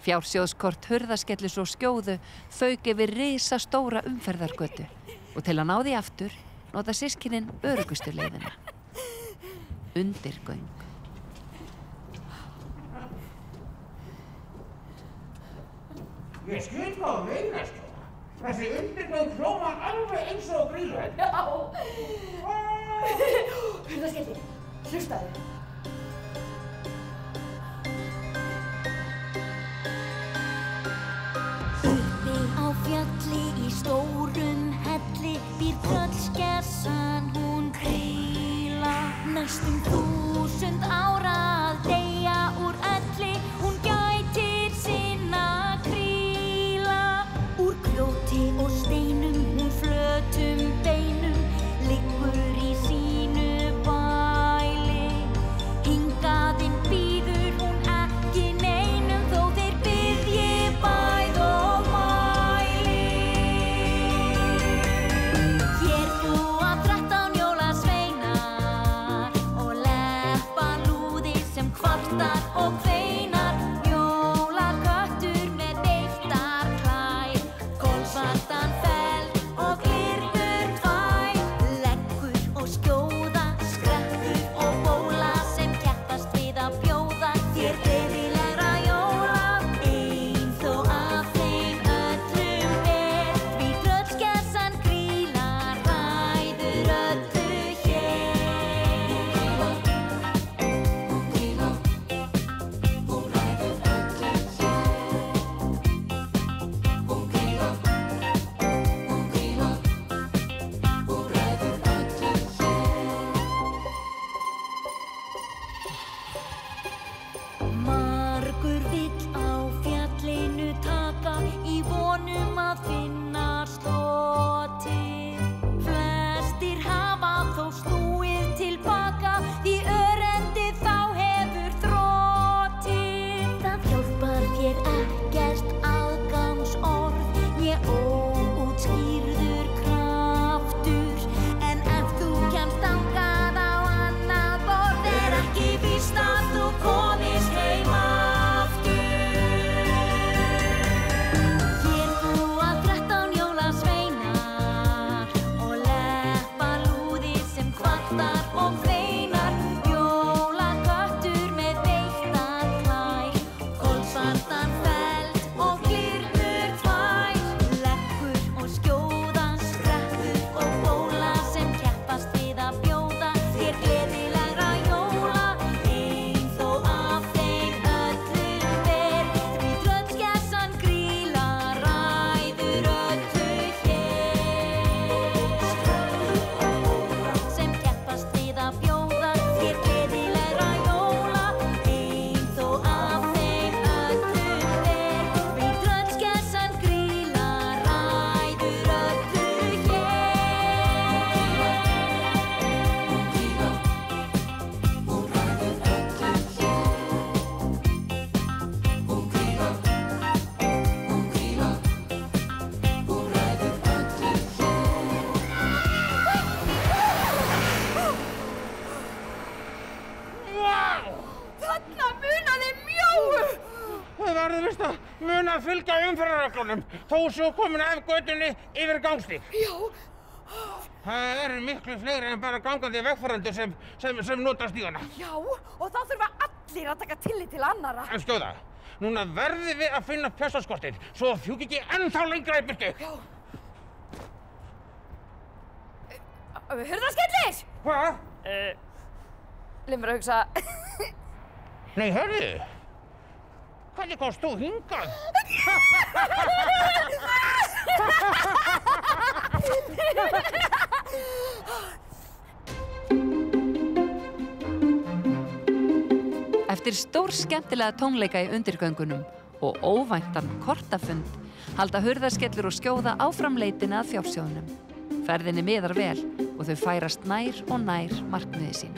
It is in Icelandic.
Fjársjóðskort Hurðaskellis og Skjóðu fauk yfir risastóra umferðargötu og til að ná því aftur nota systkinin öruggustu leiðina. Undirgöng. Ég skil hvað þú meinar, sko. Þessi undirgöng hljómar alveg eins og Grýluhöll. Já. Hurðaskelli, hlustaðu. Uppi á fjalli í stórum helli býr tröllskessan hún Grýla. Næstum 1000 ára að deyja úr elli, hún gætir sinna Grýla. Úr grjóti og steinum, hún flötum beinum, liggur í sínu bæli. Hingað inn býður hún ekki neinum, þó þeir biðji bæð og mæli. Hér búa 13 jólasveinar og leppa lúði sem kvartar og kveinar. Jólaköttur með beittar klær, kolsvartan feld og glyrnur tvær. Leggur og skjóða, skrekkur og bóla sem keppast við að bjóða þér gleðilegra jóla. Ein þó af þeim öllum ber, því tröllskessan Grýla ræður öllu hér. Grýla, hún ræður öllu hér. Hún Grýla, hún ræður öllu hér. Margur vill á fjallinu taka í vonum að finna slotið. Flestir hafa þó snúið til baka því örendið þá hefur þrotið. Það hjálpar þér ekkert aðgangsorð, né óútskýrður kraftur. En ef þú kemst þangað á annað borð, er ekki víst að þú komist heim aftur. Hér búa 13 jólasveinar og leppa lúði sem kvartar og kveinar. Jólaköttur með beittar klær, kolsvartan feld og glyrnur tvær. Leggur og skjóða, skrekkur og bóla sem keppast við að bjóða þér gleðilegra jóla. Ein þó af þeim öllum ber, því tröllskessan Grýla ræður öllu hér. Skrekkur og bóla sem keppast við að bjóða þér gleðilegra jóla. Ein þó af þeim öllum ber, því tröllskessan Grýla ræður öllu hér. Hún ræður öllu hér. Hún Grýla, hún ræður öllu hér. Vá! Þarna munaði mjóu. Það verður vist að muna að fylgja umferðarreglunum þó svo komin af götunni yfir gangstíg. Já. Það eru miklu fleiri en bara gangandi vegfarendur sem nota stígana. Já, og þá þurfa allir að taka tillit til annarra. En Skjóða, núna verðum við að finna pjásaskortið svo að fjúki ekki ennþá lengra í burtu. Já. Hurðaskellis! Hvað? Leið mér að hugsa. Nei, hörðu. Hvernig komst þú hingað? Eftir stórskemmtilega tónleika í undirgöngunum og óvæntan kortafund halda Hurðaskellur og Skjóða áfram leitina að fjársjóðnum. Ferðinni miðar vel og þau færast nær og nær markmiði sínu.